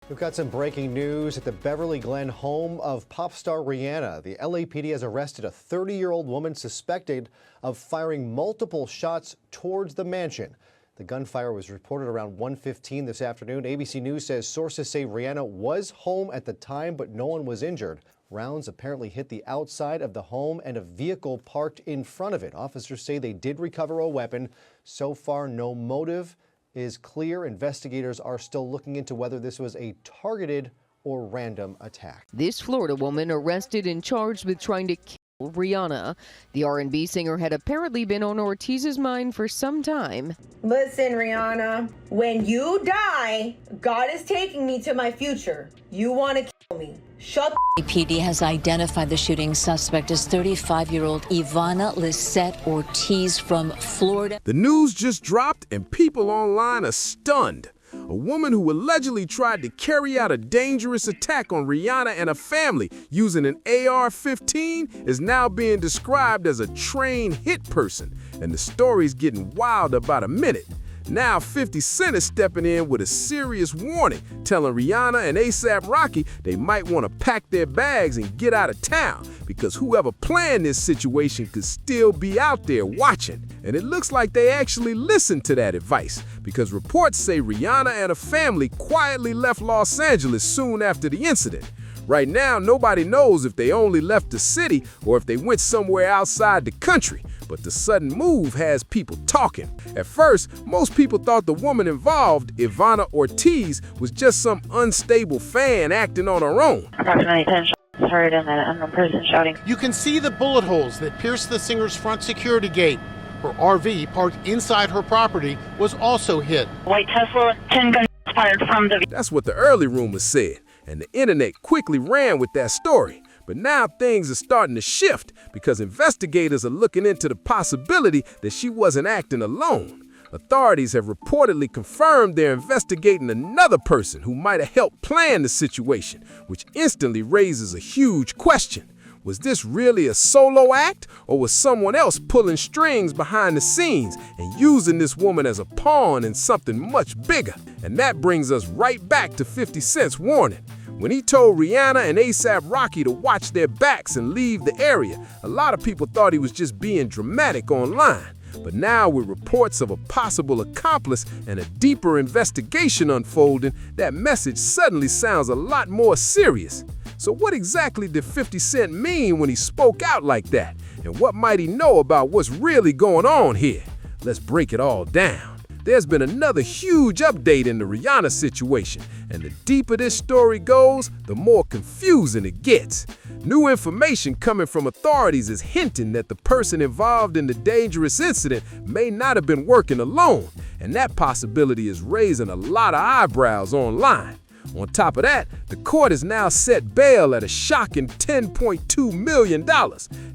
We've got some breaking news at the Beverly Glen home of pop star Rihanna. The LAPD has arrested a 30-year-old woman suspected of firing multiple shots towards the mansion. The gunfire was reported around 1:15 this afternoon. ABC News says sources say Rihanna was home at the time, but no one was injured. Rounds apparently hit the outside of the home and a vehicle parked in front of it. Officers say they did recover a weapon. So far, no motive is clear. Investigators are still looking into whether this was a targeted or random attack. This Florida woman arrested and charged with trying to kill Rihanna. The R&B singer had apparently been on Ortiz's mind for some time. Listen, Rihanna, when you die, God is taking me to my future. You want to kill me. Shut the PD has identified the shooting suspect as 35-year-old Ivana Lisette Ortiz from Florida. The news just dropped and people online are stunned. A woman who allegedly tried to carry out a dangerous attack on Rihanna and her family using an AR-15 is now being described as a trained hit person, and the story's getting wilder by the minute. Now 50 Cent is stepping in with a serious warning, telling Rihanna and A$AP Rocky they might want to pack their bags and get out of town because whoever planned this situation could still be out there watching. And it looks like they actually listened to that advice because reports say Rihanna and her family quietly left Los Angeles soon after the incident. Right now, nobody knows if they only left the city or if they went somewhere outside the country. But the sudden move has people talking. At first, most people thought the woman involved, Ivana Ortiz, was just some unstable fan acting on her own. Approximately 10 shots heard and an unknown person shouting. You can see the bullet holes that pierced the singer's front security gate. Her RV, parked inside her property, was also hit. White Tesla, 10 guns fired from the... That's what the early rumors said, and the internet quickly ran with that story. But now things are starting to shift because investigators are looking into the possibility that she wasn't acting alone. Authorities have reportedly confirmed they're investigating another person who might have helped plan the situation, which instantly raises a huge question. Was this really a solo act, or was someone else pulling strings behind the scenes and using this woman as a pawn in something much bigger? And that brings us right back to 50 Cent's warning. When he told Rihanna and A$AP Rocky to watch their backs and leave the area, a lot of people thought he was just being dramatic online. But now with reports of a possible accomplice and a deeper investigation unfolding, that message suddenly sounds a lot more serious. So what exactly did 50 Cent mean when he spoke out like that? And what might he know about what's really going on here? Let's break it all down. There's been another huge update in the Rihanna situation, and the deeper this story goes, the more confusing it gets. New information coming from authorities is hinting that the person involved in the dangerous incident may not have been working alone, and that possibility is raising a lot of eyebrows online. On top of that, the court has now set bail at a shocking $10.2 million,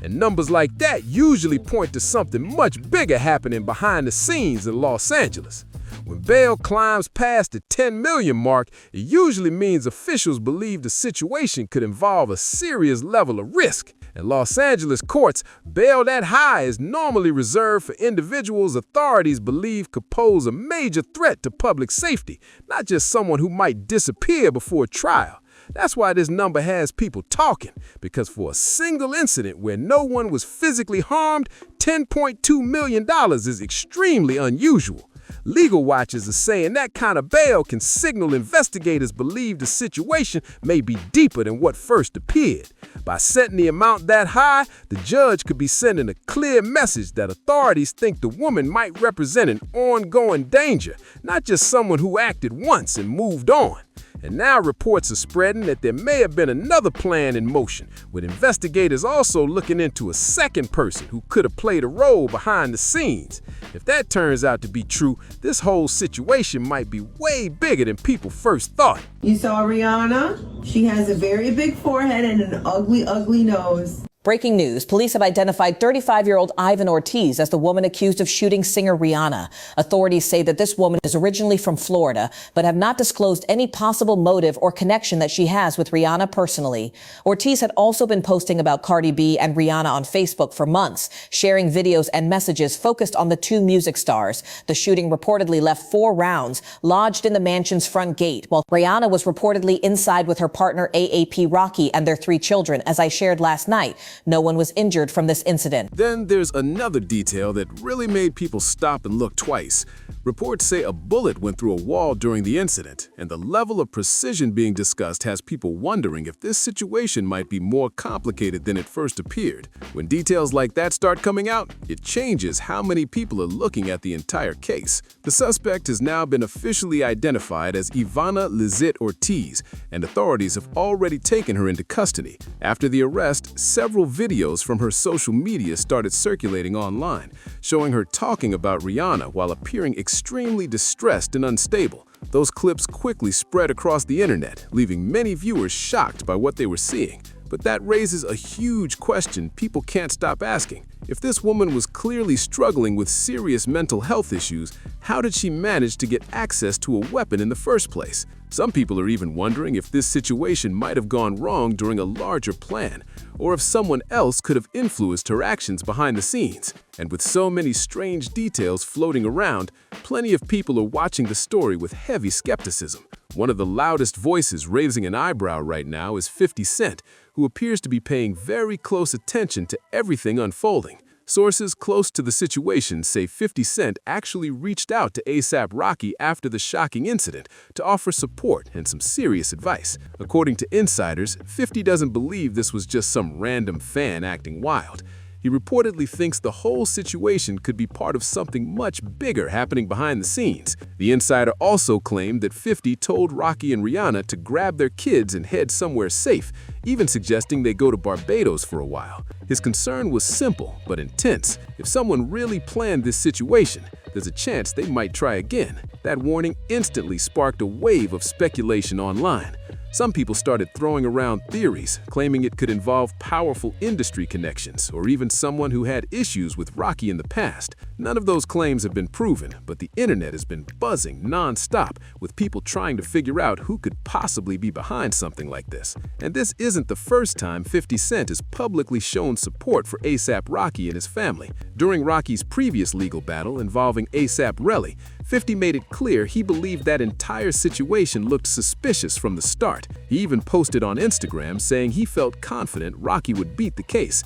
and numbers like that usually point to something much bigger happening behind the scenes in Los Angeles. When bail climbs past the $10 million mark, it usually means officials believe the situation could involve a serious level of risk. In Los Angeles courts, bail that high is normally reserved for individuals authorities believe could pose a major threat to public safety, not just someone who might disappear before trial. That's why this number has people talking, because for a single incident where no one was physically harmed, $10.2 million is extremely unusual. Legal watchers are saying that kind of bail can signal investigators believe the situation may be deeper than what first appeared. By setting the amount that high, the judge could be sending a clear message that authorities think the woman might represent an ongoing danger, not just someone who acted once and moved on. And now reports are spreading that there may have been another plan in motion, with investigators also looking into a second person who could have played a role behind the scenes. If that turns out to be true, this whole situation might be way bigger than people first thought. You saw Rihanna? She has a very big forehead and an ugly, ugly nose. Breaking news. Police have identified 35-year-old Ivan Ortiz as the woman accused of shooting singer Rihanna. Authorities say that this woman is originally from Florida, but have not disclosed any possible motive or connection that she has with Rihanna personally. Ortiz had also been posting about Cardi B and Rihanna on Facebook for months, sharing videos and messages focused on the two music stars. The shooting reportedly left 4 rounds lodged in the mansion's front gate, while Rihanna was reportedly inside with her partner AAP Rocky and their 3 children. As I shared last night, no one was injured from this incident. Then there's another detail that really made people stop and look twice. Reports say a bullet went through a wall during the incident, and the level of precision being discussed has people wondering if this situation might be more complicated than it first appeared. When details like that start coming out, it changes how many people are looking at the entire case. The suspect has now been officially identified as Ivana Lizette Ortiz, and authorities have already taken her into custody. After the arrest, several videos from her social media started circulating online, showing her talking about Rihanna while appearing extremely distressed and unstable. Those clips quickly spread across the internet, leaving many viewers shocked by what they were seeing. But that raises a huge question people can't stop asking. If this woman was clearly struggling with serious mental health issues, how did she manage to get access to a weapon in the first place? Some people are even wondering if this situation might have gone wrong during a larger plan, or if someone else could have influenced her actions behind the scenes. And with so many strange details floating around, plenty of people are watching the story with heavy skepticism. One of the loudest voices raising an eyebrow right now is 50 Cent, who appears to be paying very close attention to everything unfolding. Sources close to the situation say 50 Cent actually reached out to A$AP Rocky after the shocking incident to offer support and some serious advice. According to insiders, 50 doesn't believe this was just some random fan acting wild. He reportedly thinks the whole situation could be part of something much bigger happening behind the scenes. The insider also claimed that 50 told Rocky and Rihanna to grab their kids and head somewhere safe, even suggesting they go to Barbados for a while. His concern was simple but intense. If someone really planned this situation, there's a chance they might try again. That warning instantly sparked a wave of speculation online. Some people started throwing around theories, claiming it could involve powerful industry connections or even someone who had issues with Rocky in the past. None of those claims have been proven, but the internet has been buzzing non-stop with people trying to figure out who could possibly be behind something like this. And this isn't the first time 50 Cent has publicly shown support for A$AP Rocky and his family. During Rocky's previous legal battle involving A$AP Relly, 50 made it clear he believed that entire situation looked suspicious from the start. He even posted on Instagram saying he felt confident Rocky would beat the case.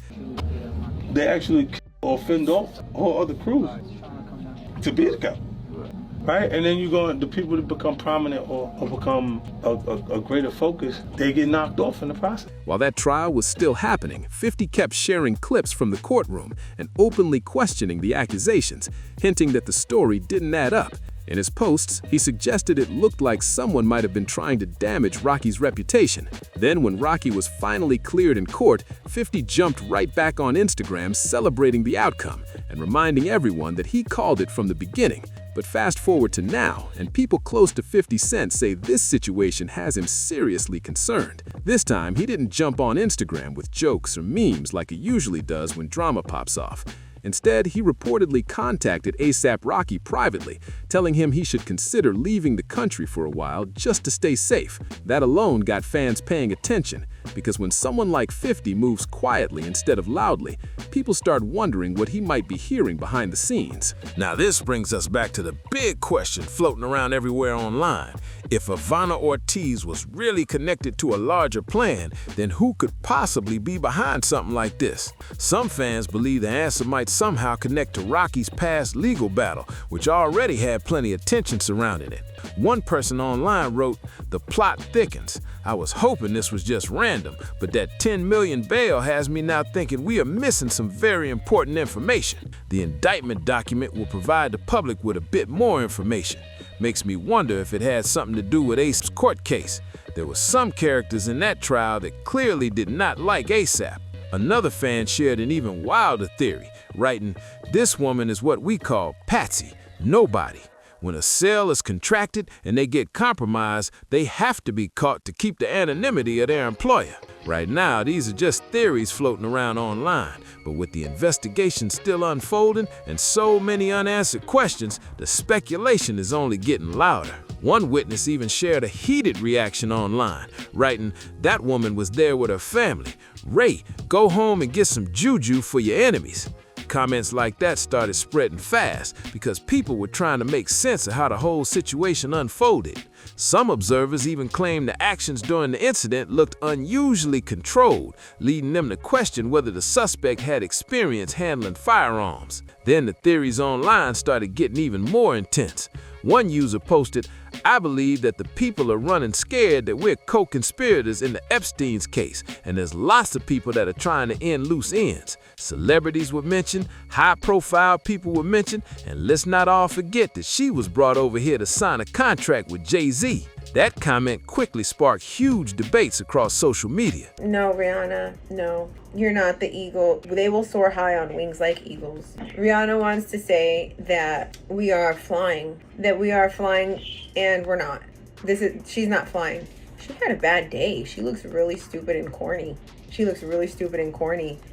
They actually or fend off all other crews to be together, right? And then the people that become prominent or become a greater focus, they get knocked off in the process. While that trial was still happening, 50 kept sharing clips from the courtroom and openly questioning the accusations, hinting that the story didn't add up. In his posts, he suggested it looked like someone might have been trying to damage Rocky's reputation. Then when Rocky was finally cleared in court, 50 jumped right back on Instagram celebrating the outcome and reminding everyone that he called it from the beginning. But fast forward to now, and people close to 50 Cent say this situation has him seriously concerned. This time, he didn't jump on Instagram with jokes or memes like he usually does when drama pops off. Instead, he reportedly contacted A$AP Rocky privately, telling him he should consider leaving the country for a while just to stay safe. That alone got fans paying attention, because when someone like 50 moves quietly instead of loudly, people start wondering what he might be hearing behind the scenes. Now this brings us back to the big question floating around everywhere online. If Ivana Ortiz was really connected to a larger plan, then who could possibly be behind something like this? Some fans believe the answer might somehow connect to Rocky's past legal battle, which already had plenty of tension surrounding it. One person online wrote, "The plot thickens. I was hoping this was just random, but that 10 million bail has me now thinking we are missing some very important information. The indictment document will provide the public with a bit more information. Makes me wonder if it had something to do with A$AP's court case. There were some characters in that trial that clearly did not like A$AP." Another fan shared an even wilder theory, writing, "This woman is what we call Patsy, nobody. When a cell is contracted and they get compromised, they have to be caught to keep the anonymity of their employer. Right now, these are just theories floating around online, but with the investigation still unfolding and so many unanswered questions, the speculation is only getting louder. One witness even shared a heated reaction online, writing, "That woman was there with her family. Ray, go home and get some juju for your enemies." Comments like that started spreading fast because people were trying to make sense of how the whole situation unfolded. Some observers even claimed the actions during the incident looked unusually controlled, leading them to question whether the suspect had experience handling firearms. Then the theories online started getting even more intense. One user posted, "I believe that the people are running scared that we're co-conspirators in the Epstein's case, and there's lots of people that are trying to end loose ends." Celebrities were mentioned, high-profile people were mentioned, and let's not all forget that she was brought over here to sign a contract with Jay-Z. That comment quickly sparked huge debates across social media. No, Rihanna, no. You're not the eagle. They will soar high on wings like eagles. Rihanna wants to say that we are flying. And we're not. She's not flying. She had a bad day. She looks really stupid and corny.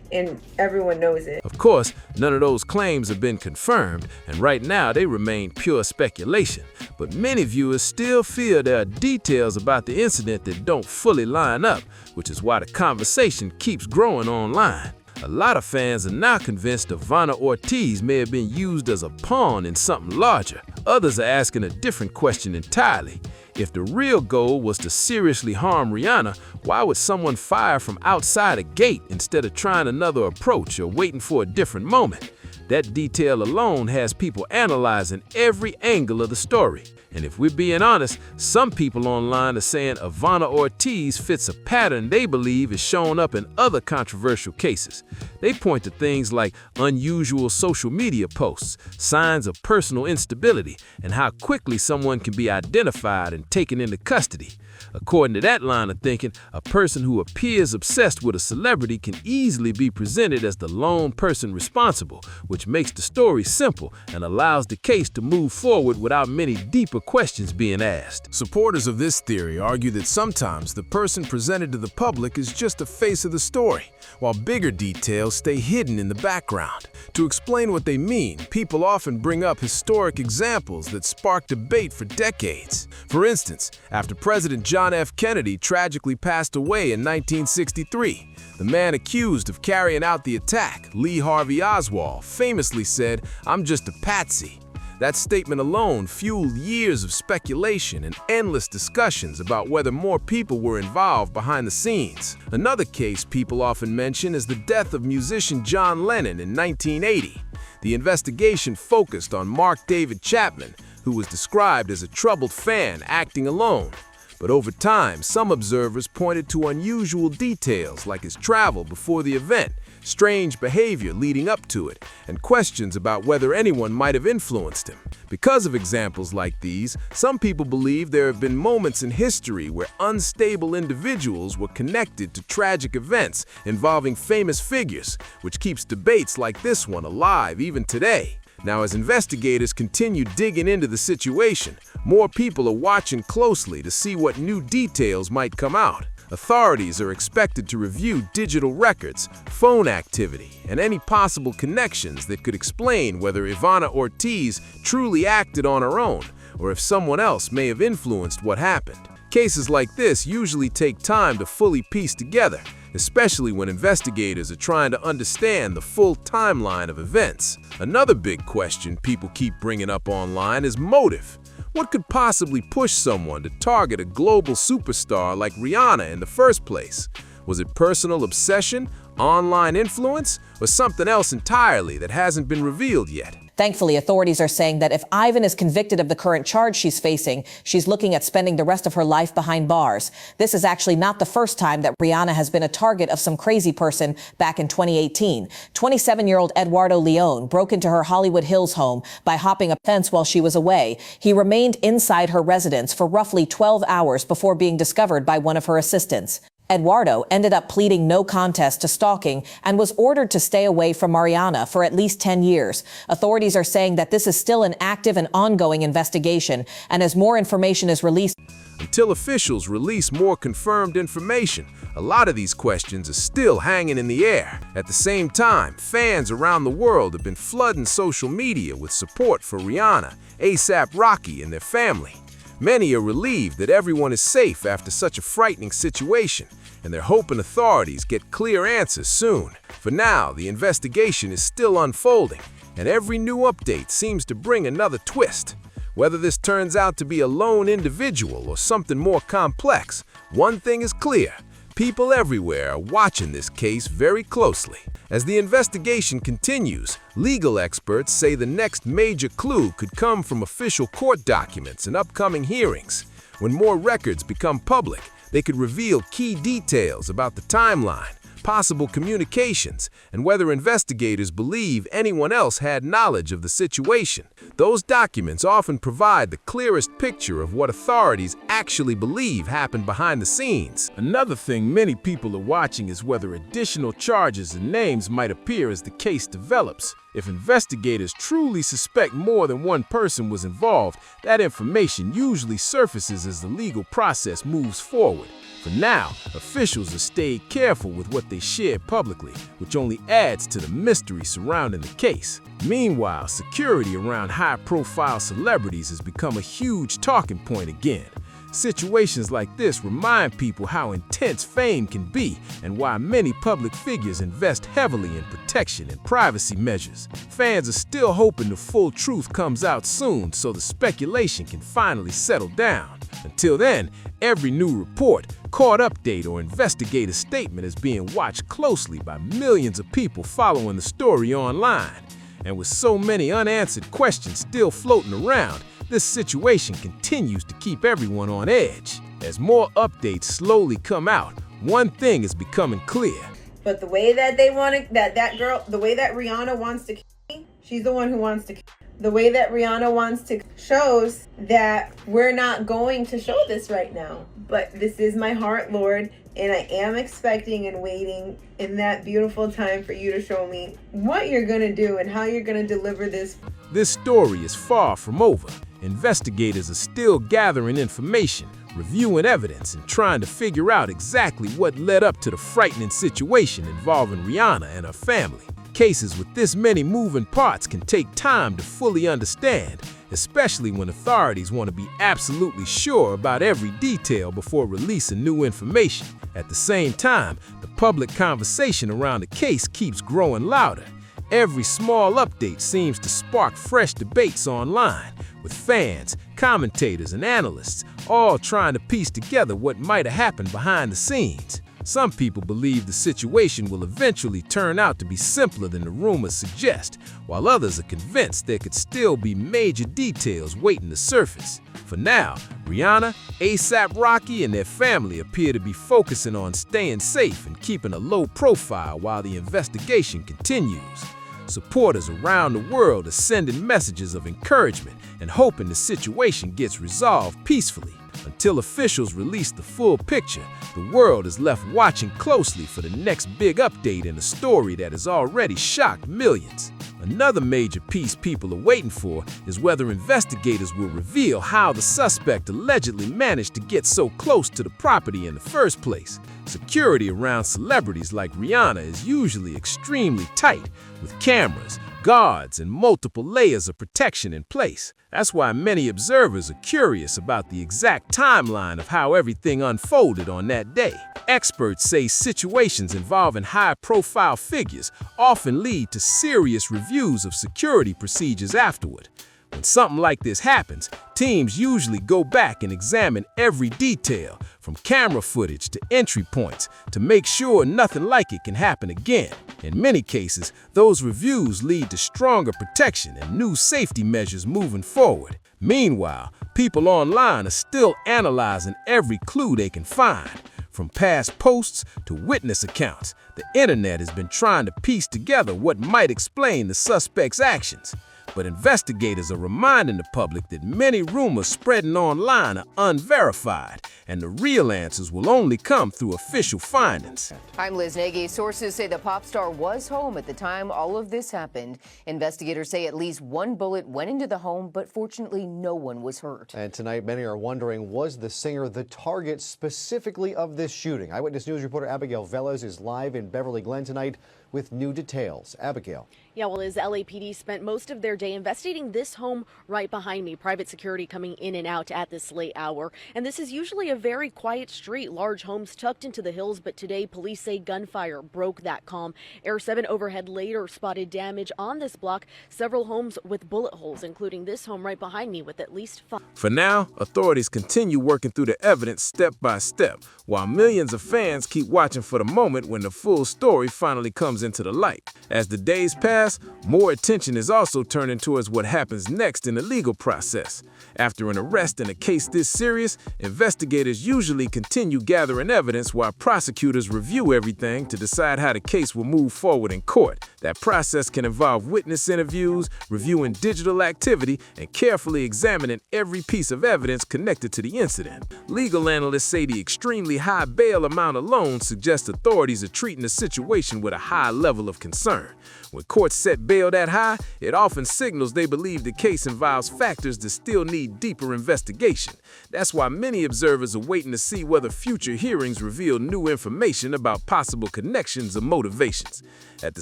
And everyone knows it. Of course, none of those claims have been confirmed, and right now they remain pure speculation. But many viewers still feel there are details about the incident that don't fully line up, which is why the conversation keeps growing online. A lot of fans are now convinced Ivana Ortiz may have been used as a pawn in something larger. Others are asking a different question entirely. If the real goal was to seriously harm Rihanna, why would someone fire from outside a gate instead of trying another approach or waiting for a different moment? That detail alone has people analyzing every angle of the story. And if we're being honest, some people online are saying Ivana Ortiz fits a pattern they believe is showing up in other controversial cases. They point to things like unusual social media posts, signs of personal instability, and how quickly someone can be identified and taken into custody. According to that line of thinking, a person who appears obsessed with a celebrity can easily be presented as the lone person responsible, which makes the story simple and allows the case to move forward without many deeper questions being asked. Supporters of this theory argue that sometimes the person presented to the public is just a face of the story, while bigger details stay hidden in the background. To explain what they mean, people often bring up historic examples that spark debate for decades. For instance, after President John F. Kennedy tragically passed away in 1963, the man accused of carrying out the attack, Lee Harvey Oswald, famously said, "I'm just a patsy." That statement alone fueled years of speculation and endless discussions about whether more people were involved behind the scenes. Another case people often mention is the death of musician John Lennon in 1980. The investigation focused on Mark David Chapman, who was described as a troubled fan acting alone. But over time, some observers pointed to unusual details like his travel before the event, strange behavior leading up to it, and questions about whether anyone might have influenced him. Because of examples like these, some people believe there have been moments in history where unstable individuals were connected to tragic events involving famous figures, which keeps debates like this one alive even today. Now, as investigators continue digging into the situation, more people are watching closely to see what new details might come out. Authorities are expected to review digital records, phone activity, and any possible connections that could explain whether Ivana Ortiz truly acted on her own or if someone else may have influenced what happened. Cases like this usually take time to fully piece together, especially when investigators are trying to understand the full timeline of events. Another big question people keep bringing up online is motive. What could possibly push someone to target a global superstar like Rihanna in the first place? Was it personal obsession, online influence, or something else entirely that hasn't been revealed yet? Thankfully, authorities are saying that if Ivan is convicted of the current charge she's facing, she's looking at spending the rest of her life behind bars. This is actually not the first time that Rihanna has been a target of some crazy person back in 2018. 27-year-old Eduardo Leon broke into her Hollywood Hills home by hopping a fence while she was away. He remained inside her residence for roughly 12 hours before being discovered by one of her assistants. Eduardo ended up pleading no contest to stalking and was ordered to stay away from Mariana for at least 10 years. Authorities are saying that this is still an active and ongoing investigation, and as more information is released, Until officials release more confirmed information, a lot of these questions are still hanging in the air. At the same time, fans around the world have been flooding social media with support for Rihanna, A$AP Rocky, and their family. Many are relieved that everyone is safe after such a frightening situation, and they're hoping authorities get clear answers soon. For now, the investigation is still unfolding, and every new update seems to bring another twist. Whether this turns out to be a lone individual or something more complex, one thing is clear: people everywhere are watching this case very closely. As the investigation continues, legal experts say the next major clue could come from official court documents and upcoming hearings. When more records become public, they could reveal key details about the timeline, possible communications, and whether investigators believe anyone else had knowledge of the situation. Those documents often provide the clearest picture of what authorities actually believe happened behind the scenes. Another thing many people are watching is whether additional charges and names might appear as the case develops. If investigators truly suspect more than one person was involved, that information usually surfaces as the legal process moves forward. For now, officials have stayed careful with what they share publicly, which only adds to the mystery surrounding the case. Meanwhile, security around high-profile celebrities has become a huge talking point again. Situations like this remind people how intense fame can be and why many public figures invest heavily in protection and privacy measures. Fans are still hoping the full truth comes out soon so the speculation can finally settle down. Until then, every new report, court update, or investigative statement is being watched closely by millions of people following the story online. And with so many unanswered questions still floating around, this situation continues to keep everyone on edge. As more updates slowly come out, one thing is becoming clear. But the way that they want to, that girl, the way that Rihanna wants to kill me, she's the one who wants to kill me. The way that Rihanna wants to shows that we're not going to show this right now. But this is my heart, Lord, and I am expecting and waiting in that beautiful time for you to show me what you're going to do and how you're going to deliver this. This story is far from over. Investigators are still gathering information, reviewing evidence, and trying to figure out exactly what led up to the frightening situation involving Rihanna and her family. Cases with this many moving parts can take time to fully understand, especially when authorities want to be absolutely sure about every detail before releasing new information. At the same time, the public conversation around the case keeps growing louder. Every small update seems to spark fresh debates online, with fans, commentators, and analysts all trying to piece together what might have happened behind the scenes. Some people believe the situation will eventually turn out to be simpler than the rumors suggest, while others are convinced there could still be major details waiting to surface. For now, Rihanna, A$AP Rocky, and their family appear to be focusing on staying safe and keeping a low profile while the investigation continues. Supporters around the world are sending messages of encouragement and hoping the situation gets resolved peacefully. Until officials release the full picture, the world is left watching closely for the next big update in a story that has already shocked millions. Another major piece people are waiting for is whether investigators will reveal how the suspect allegedly managed to get so close to the property in the first place. Security around celebrities like Rihanna is usually extremely tight, with cameras, guards, and multiple layers of protection in place. That's why many observers are curious about the exact timeline of how everything unfolded on that day. Experts say situations involving high-profile figures often lead to serious reviews of security procedures afterward. When something like this happens, teams usually go back and examine every detail, from camera footage to entry points, to make sure nothing like it can happen again. In many cases, those reviews lead to stronger protection and new safety measures moving forward. Meanwhile, people online are still analyzing every clue they can find. From past posts to witness accounts, the internet has been trying to piece together what might explain the suspect's actions. But investigators are reminding the public that many rumors spreading online are unverified, and the real answers will only come through official findings. I'm Liz Nagy. Sources say the pop star was home at the time all of this happened. Investigators say at least one bullet went into the home, but fortunately no one was hurt. And tonight, many are wondering, was the singer the target specifically of this shooting? Eyewitness News reporter Abigail Velez is live in Beverly Glen tonight with new details. Abigail. Yeah, well, as LAPD spent most of their day investigating this home right behind me, private security coming in and out at this late hour. And this is usually a very quiet street, large homes tucked into the hills, but today police say gunfire broke that calm. Air 7 overhead later spotted damage on this block, several homes with bullet holes, including this home right behind me with at least 5. For now, authorities continue working through the evidence step by step, while millions of fans keep watching for the moment when the full story finally comes into the light. As the days pass, more attention is also turning towards what happens next in the legal process. After an arrest in a case this serious, investigators usually continue gathering evidence while prosecutors review everything to decide how the case will move forward in court. That process can involve witness interviews, reviewing digital activity, and carefully examining every piece of evidence connected to the incident. Legal analysts say the extremely high bail amount alone suggests authorities are treating the situation with a high level of concern. When courts set bail that high, it often signals they believe the case involves factors that still need deeper investigation. That's why many observers are waiting to see whether future hearings reveal new information about possible connections or motivations. At the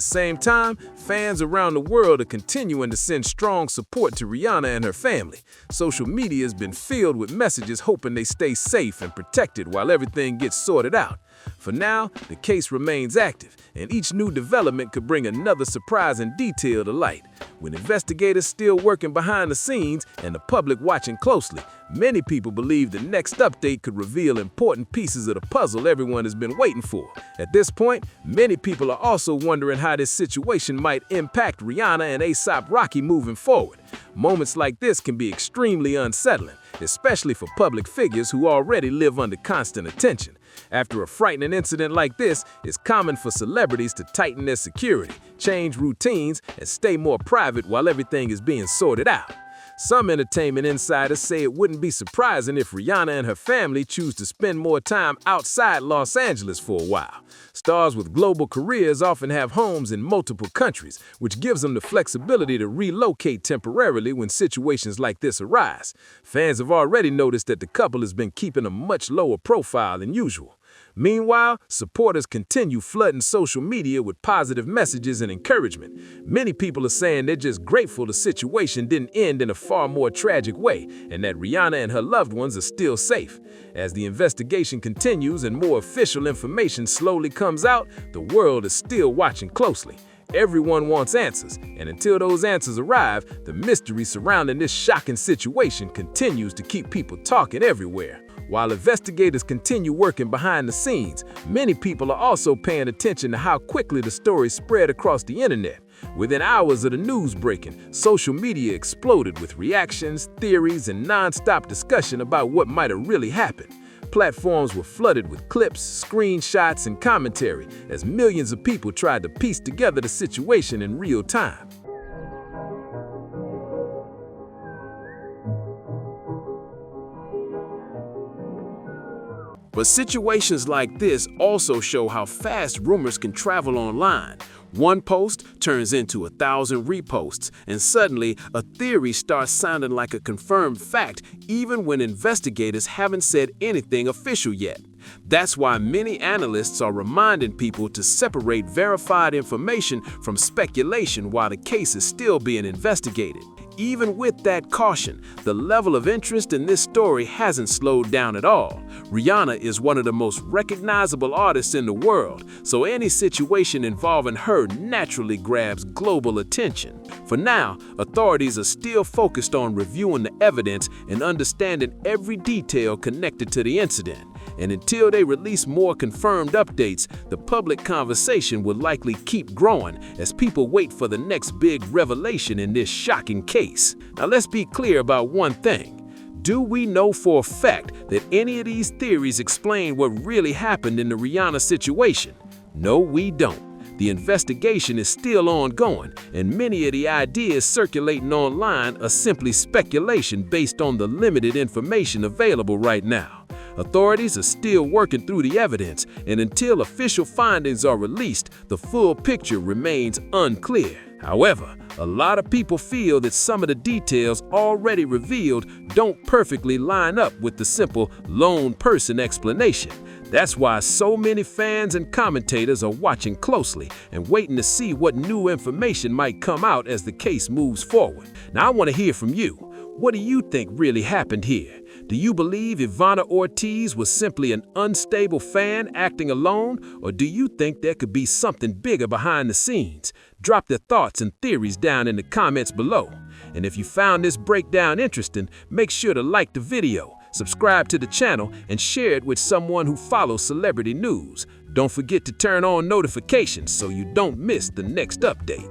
same time, fans around the world are continuing to send strong support to Rihanna and her family. Social media has been filled with messages hoping they stay safe and protected while everything gets sorted out. For now, the case remains active, and each new development could bring another surprising detail to light. With investigators still working behind the scenes and the public watching closely, many people believe the next update could reveal important pieces of the puzzle everyone has been waiting for. At this point, many people are also wondering how this situation might impact Rihanna and A$AP Rocky moving forward. Moments like this can be extremely unsettling, especially for public figures who already live under constant attention. After a frightening incident like this, it's common for celebrities to tighten their security, change routines, and stay more private while everything is being sorted out. Some entertainment insiders say it wouldn't be surprising if Rihanna and her family choose to spend more time outside Los Angeles for a while. Stars with global careers often have homes in multiple countries, which gives them the flexibility to relocate temporarily when situations like this arise. Fans have already noticed that the couple has been keeping a much lower profile than usual. Meanwhile, supporters continue flooding social media with positive messages and encouragement. Many people are saying they're just grateful the situation didn't end in a far more tragic way, and that Rihanna and her loved ones are still safe. As the investigation continues and more official information slowly comes out, the world is still watching closely. Everyone wants answers, and until those answers arrive, the mystery surrounding this shocking situation continues to keep people talking everywhere. While investigators continue working behind the scenes, many people are also paying attention to how quickly the story spread across the internet. Within hours of the news breaking, social media exploded with reactions, theories, and non-stop discussion about what might have really happened. Platforms were flooded with clips, screenshots, and commentary as millions of people tried to piece together the situation in real time. But situations like this also show how fast rumors can travel online. One post turns into 1,000 reposts, and suddenly a theory starts sounding like a confirmed fact even when investigators haven't said anything official yet. That's why many analysts are reminding people to separate verified information from speculation while the case is still being investigated. Even with that caution, the level of interest in this story hasn't slowed down at all. Rihanna is one of the most recognizable artists in the world, so any situation involving her naturally grabs global attention. For now, authorities are still focused on reviewing the evidence and understanding every detail connected to the incident. And until they release more confirmed updates, the public conversation will likely keep growing as people wait for the next big revelation in this shocking case. Now let's be clear about one thing. Do we know for a fact that any of these theories explain what really happened in the Rihanna situation? No, we don't. the investigation is still ongoing, and many of the ideas circulating online are simply speculation based on the limited information available right now. Authorities are still working through the evidence, and until official findings are released, the full picture remains unclear. However, a lot of people feel that some of the details already revealed don't perfectly line up with the simple lone person explanation. That's why so many fans and commentators are watching closely and waiting to see what new information might come out as the case moves forward. Now, I want to hear from you. What do you think really happened here? Do you believe Ivana Ortiz was simply an unstable fan acting alone, or do you think there could be something bigger behind the scenes? Drop your thoughts and theories down in the comments below. And if you found this breakdown interesting, make sure to like the video, subscribe to the channel, and share it with someone who follows celebrity news. Don't forget to turn on notifications so you don't miss the next update.